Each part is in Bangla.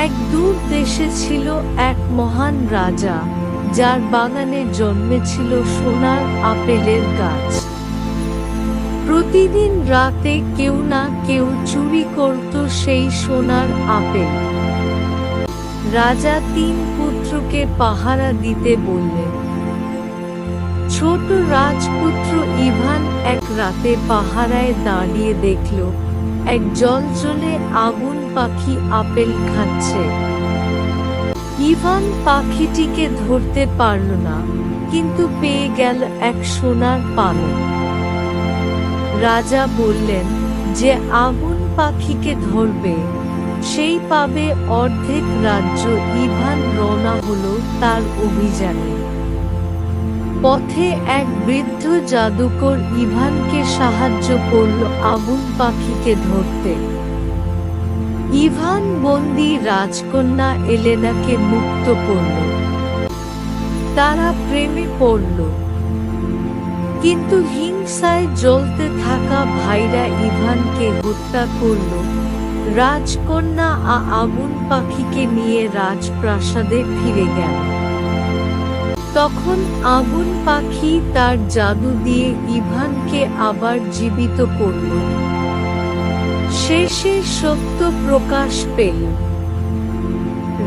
এক দূর দেশে ছিল এক মহান রাজা, যার বাগানে জন্মেছিল সোনার আপেলের গাছ। প্রতিদিন রাতে কেউ না কেউ চুরি করত সেই সোনার আপেল। রাজা 3 পুত্রকে পাহারা দিতে বললেন। ছোট রাজপুত্র ইভান এক রাতে পাহারায় দাঁড়িয়ে দেখল এক জ্বলজ্বলে আগুন পাখি আপেল খাচ্ছে। ইভান পাখিটিকে ধরতে পারল না, কিন্তু পেয়ে গেল এক সোনার পালক। রাজা বললেন, যে আগুন পাখিকে ধরবে সেই পাবে অর্ধেক রাজ্য। ইভান রওনা হলো তার অভিযানে। পথে এক বৃদ্ধ জাদুকর ইভানকে সাহায্য করল আগুন পাখিকে ধরতে। ইভান বন্দী রাজকন্যা এলেনাকে মুক্ত করল। তারা প্রেমে পড়ল, কিন্তু হিংসায় জ্বলতে থাকা ভাইরা ইভানকে হত্যা করল। রাজকন্যা আগুন পাখিকে নিয়ে রাজপ্রাসাদে ফিরে গেল। তখন আগুন পাখি তার জাদু দিয়ে ইভানকে আবার জীবিত করল। শেষে সত্য প্রকাশ পেল।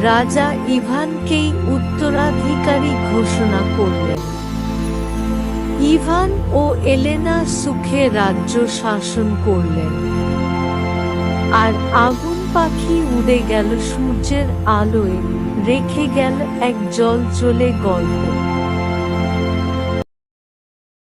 রাজা ইভানকেই উত্তরাধিকারী ঘোষণা করলেন। ইভান ও এলেনা সুখে রাজ্য শাসন করলেন, আর আগুন পাখি উড়ে গেল সূর্যের আলোয়, রেখে গেল এক জ্বলজ্বলে গল্প।